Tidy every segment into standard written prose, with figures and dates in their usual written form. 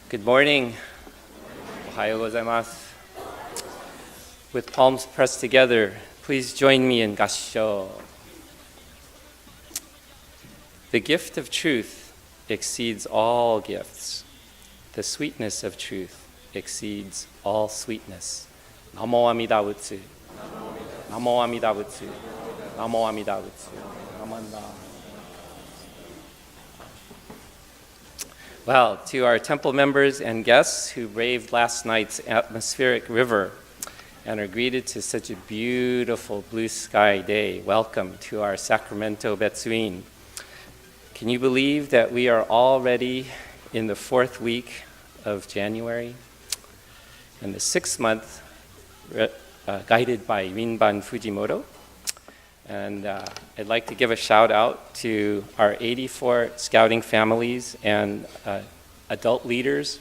Good morning. Ohayo gozaimasu. With palms pressed together, please join me in gassho. The gift of truth exceeds all gifts. The sweetness of truth exceeds all sweetness. Namo Amida Butsu. Namo Amida Butsu. Namo Amida Butsu. Namanda. Well, to our temple members and guests who braved last night's atmospheric river and are greeted to such a beautiful blue sky day, welcome to our Sacramento Betsuin. Can you believe that we are already in the 4th week of January and the 6th month guided by Rinban Fujimoto? And I'd like to give a shout out to our 84 scouting families and adult leaders,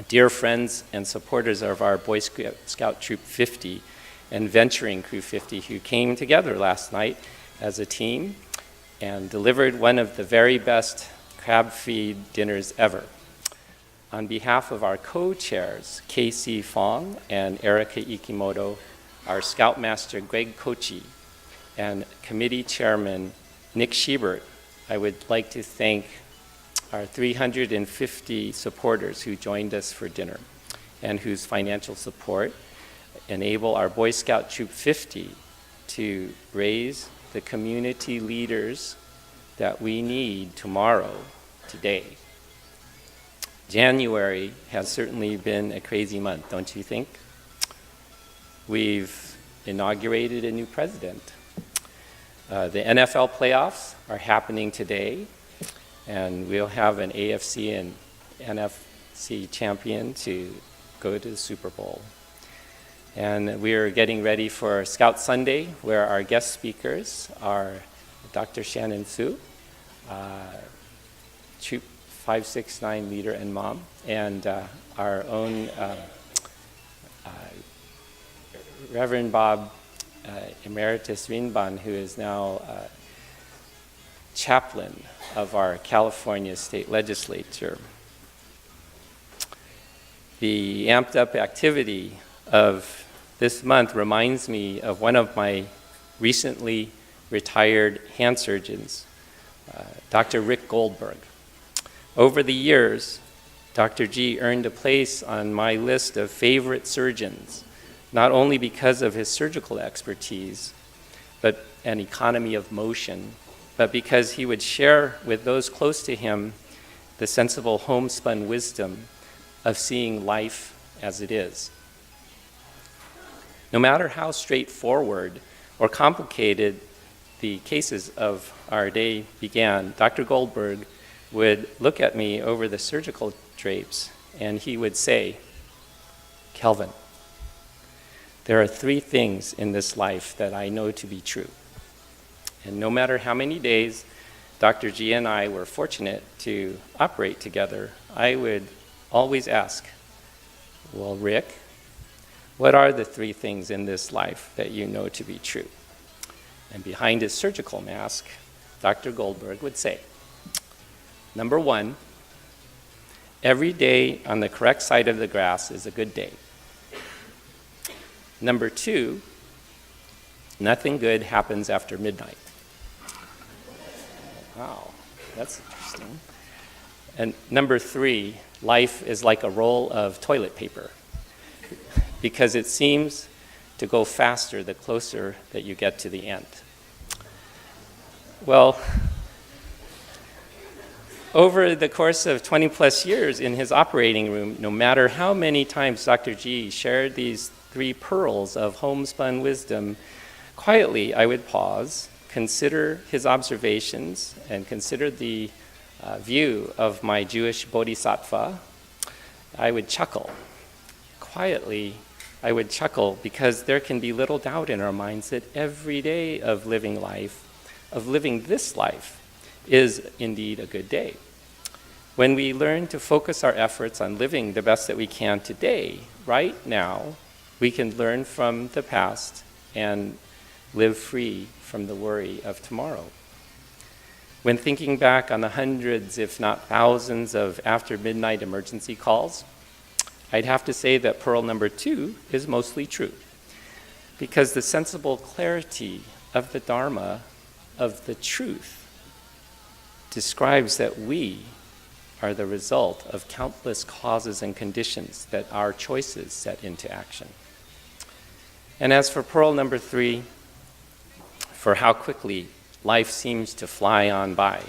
dear friends and supporters of our Boy Scout Troop 50 and Venturing Crew 50 who came together last night as a team and delivered one of the very best crab feed dinners ever. On behalf of our co-chairs, Casey Fong and Erica Ikimoto, our Scoutmaster Greg Kochi, and Committee Chairman Nick Schubert, I would like to thank our 350 supporters who joined us for dinner and whose financial support enable our Boy Scout Troop 50 to raise the community leaders that we need today. January has certainly been a crazy month, don't you think? We've inaugurated a new president. The NFL playoffs are happening today, and we'll have an AFC and NFC champion to go to the Super Bowl. And we're getting ready for Scout Sunday, where our guest speakers are Dr. Shannon Su, Troop 569 leader and mom, and our own Reverend Bob Emeritus Rinban, who is now chaplain of our California State Legislature. The amped up activity of this month reminds me of one of my recently retired hand surgeons, Dr. Rick Goldberg. Over the years, Dr. G earned a place on my list of favorite surgeons, not only because of his surgical expertise and economy of motion, but because he would share with those close to him the sensible homespun wisdom of seeing life as it is. No matter how straightforward or complicated the cases of our day began, Dr. Goldberg would look at me over the surgical drapes and he would say, "Kelvin, there are 3 things in this life that I know to be true." And no matter how many days Dr. G and I were fortunate to operate together, I would always ask, "Well, Rick, what are the 3 things in this life that you know to be true?" And behind his surgical mask, Dr. Goldberg would say, "Number 1, every day on the correct side of the grass is a good day. Number 2, nothing good happens after midnight." Wow, that's interesting. And number 3, life is like a roll of toilet paper because it seems to go faster the closer that you get to the end. Well, over the course of 20 plus years in his operating room, no matter how many times Dr. G shared these 3 pearls of homespun wisdom, quietly I would pause, consider his observations, and consider the view of my Jewish bodhisattva. I would chuckle. Quietly, I would chuckle because there can be little doubt in our minds that every day of living this life, is indeed a good day. When we learn to focus our efforts on living the best that we can today, right now, we can learn from the past and live free from the worry of tomorrow. When thinking back on the hundreds, if not thousands, of after-midnight emergency calls, I'd have to say that pearl number 2 is mostly true, because the sensible clarity of the Dharma, of the truth, describes that we are the result of countless causes and conditions that our choices set into action. And as for pearl number 3, for how quickly life seems to fly on by,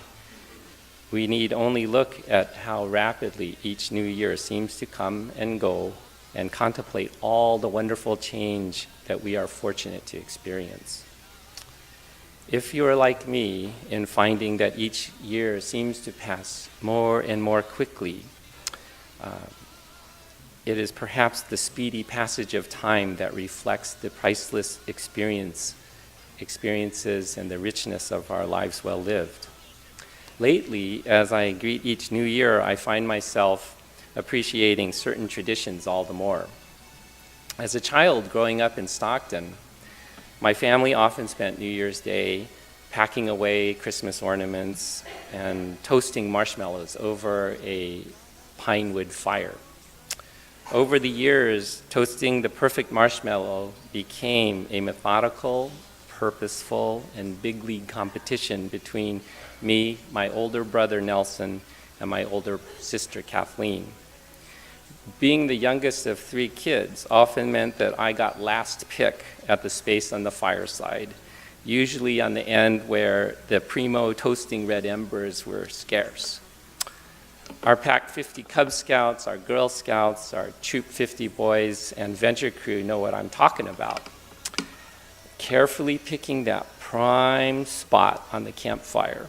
we need only look at how rapidly each new year seems to come and go and contemplate all the wonderful change that we are fortunate to experience. If you are like me in finding that each year seems to pass more and more quickly, it is perhaps the speedy passage of time that reflects the priceless experiences and the richness of our lives well lived. Lately, as I greet each new year, I find myself appreciating certain traditions all the more. As a child growing up in Stockton, my family often spent New Year's Day packing away Christmas ornaments and toasting marshmallows over a pine wood fire. Over the years, toasting the perfect marshmallow became a methodical, purposeful, and big league competition between me, my older brother Nelson, and my older sister Kathleen. Being the youngest of 3 kids often meant that I got last pick at the space on the fireside, usually on the end where the primo toasting red embers were scarce. Our Pack 50 Cub Scouts, our Girl Scouts, our Troop 50 boys, and Venture Crew know what I'm talking about. Carefully picking that prime spot on the campfire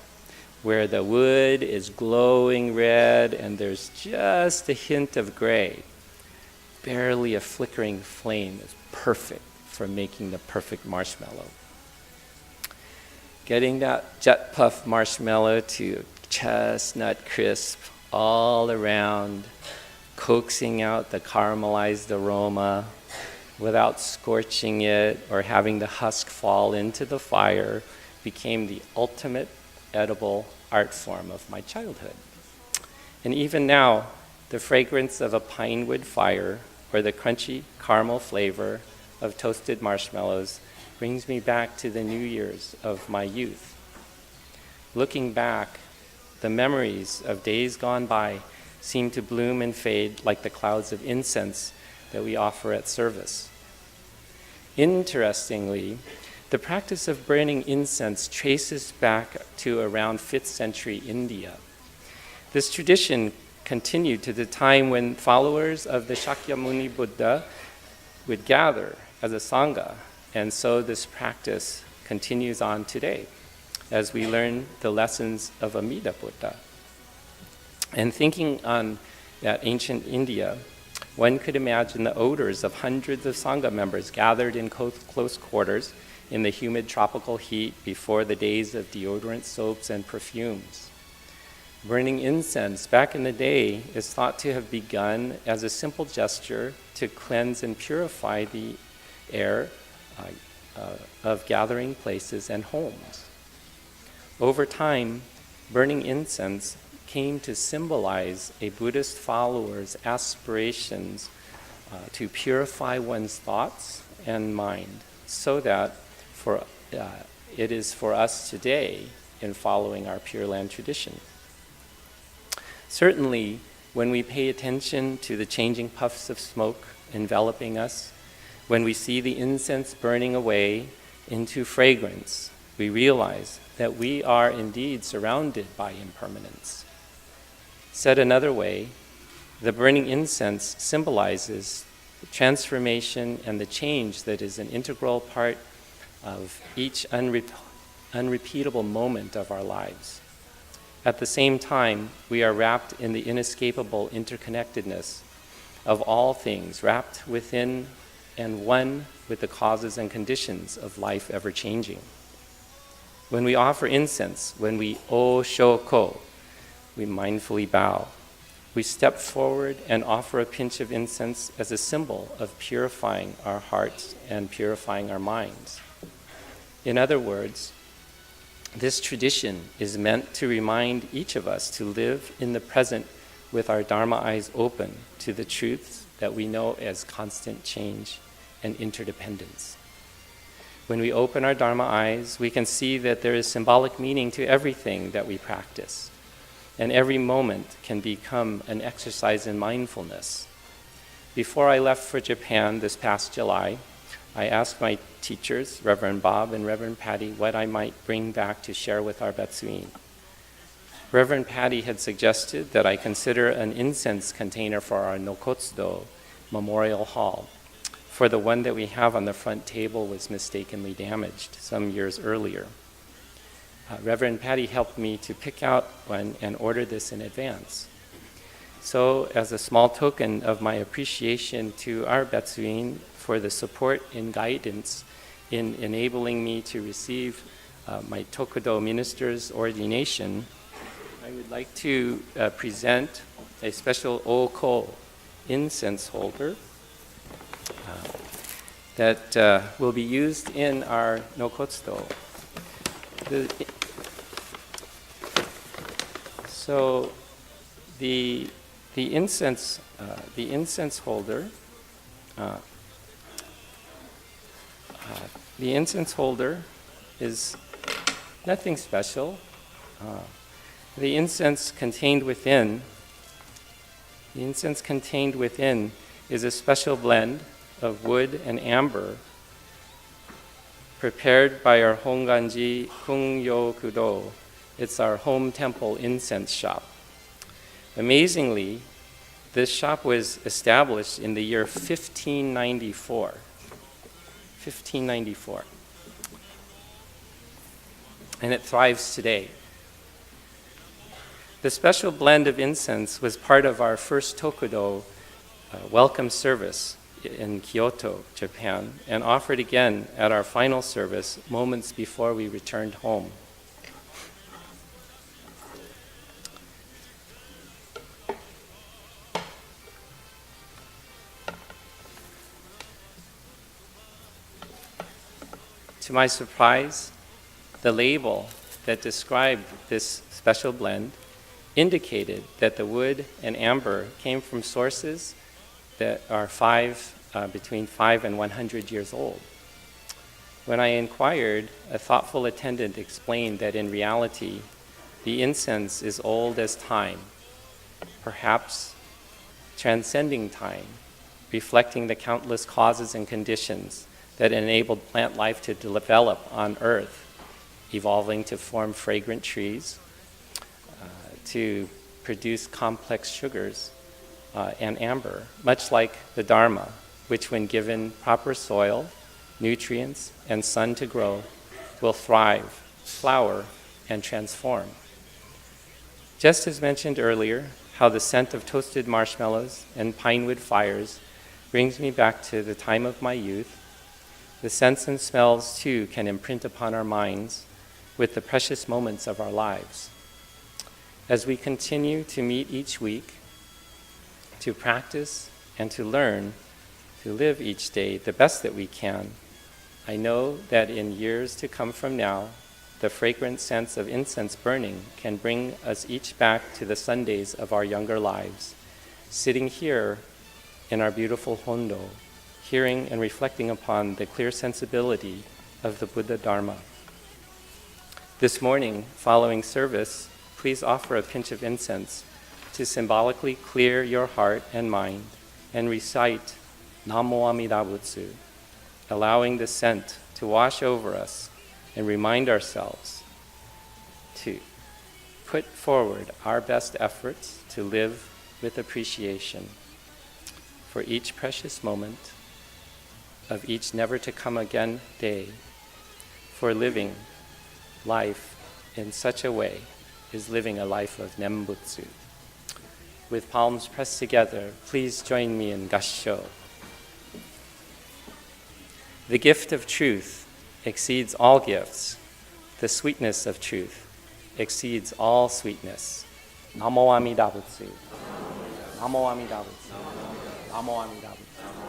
where the wood is glowing red and there's just a hint of gray. Barely a flickering flame is perfect for making the perfect marshmallow. Getting that jet puff marshmallow to chestnut crisp all around, coaxing out the caramelized aroma without scorching it or having the husk fall into the fire became the ultimate edible art form of my childhood. And even now, the fragrance of a pine wood fire or the crunchy caramel flavor of toasted marshmallows brings me back to the New Year's of my youth. Looking back, the memories of days gone by seem to bloom and fade like the clouds of incense that we offer at service. Interestingly, the practice of burning incense traces back to around 5th century India. This tradition continued to the time when followers of the Shakyamuni Buddha would gather as a Sangha, and so this practice continues on today as we learn the lessons of Amida Buddha. And thinking on that ancient India, one could imagine the odors of hundreds of Sangha members gathered in close quarters in the humid tropical heat before the days of deodorant, soaps, and perfumes. Burning incense back in the day is thought to have begun as a simple gesture to cleanse and purify the air of gathering places and homes. Over time, burning incense came to symbolize a Buddhist follower's aspirations to purify one's thoughts and mind, so that it is for us today in following our Pure Land tradition. Certainly, when we pay attention to the changing puffs of smoke enveloping us, when we see the incense burning away into fragrance, we realize that we are indeed surrounded by impermanence. Said another way, the burning incense symbolizes the transformation and the change that is an integral part of each unrepeatable moment of our lives. At the same time, we are wrapped in the inescapable interconnectedness of all things, wrapped within and one with the causes and conditions of life ever-changing. When we offer incense, when we o shoko, we mindfully bow. We step forward and offer a pinch of incense as a symbol of purifying our hearts and purifying our minds. In other words, This tradition is meant to remind each of us to live in the present with our Dharma eyes open to the truths that we know as constant change and interdependence. When we open our Dharma eyes, we can see that there is symbolic meaning to everything that we practice, and every moment can become an exercise in mindfulness. Before I left for Japan this past July, I asked my teachers, Reverend Bob and Reverend Patty, what I might bring back to share with our Betsuin. Reverend Patty had suggested that I consider an incense container for our Nokotsudo Memorial Hall, for the one that we have on the front table was mistakenly damaged some years earlier. Reverend Patty helped me to pick out one and order this in advance. So, as a small token of my appreciation to our Betsuin for the support and guidance in enabling me to receive my Tokudo minister's ordination, I would like to present a special Oko incense holder that will be used in our Nokotsudo. So the incense holder is nothing special. The incense contained within is a special blend of wood and amber prepared by our Honganji Kungyo-kudo. It's our home temple incense shop. Amazingly, this shop was established in the year 1594. 1594. And it thrives today. The special blend of incense was part of our first Tokudo welcome service in Kyoto, Japan, and offered again at our final service moments before we returned home. To my surprise, the label that described this special blend indicated that the wood and amber came from sources that are between 5 and 100 years old. When I inquired, a thoughtful attendant explained that in reality, the incense is old as time, perhaps transcending time, reflecting the countless causes and conditions that enabled plant life to develop on Earth, evolving to form fragrant trees, to produce complex sugars, and amber, much like the Dharma, which when given proper soil, nutrients, and sun to grow, will thrive, flower, and transform. Just as mentioned earlier, how the scent of toasted marshmallows and pinewood fires brings me back to the time of my youth, the scents and smells too can imprint upon our minds with the precious moments of our lives. As we continue to meet each week, to practice and to learn, to live each day the best that we can, I know that in years to come from now, the fragrant sense of incense burning can bring us each back to the Sundays of our younger lives, sitting here in our beautiful Hondo, hearing and reflecting upon the clear sensibility of the Buddha Dharma. This morning, following service, please offer a pinch of incense to symbolically clear your heart and mind and recite Namo Amida Butsu, allowing the scent to wash over us and remind ourselves to put forward our best efforts to live with appreciation for each precious moment of each never-to-come-again day, for living life in such a way is living a life of Nembutsu. With palms pressed together, please join me in Gassho. The gift of truth exceeds all gifts. The sweetness of truth exceeds all sweetness. Namo Amida Butsu. Namo Amida Butsu. Namo Amida Butsu.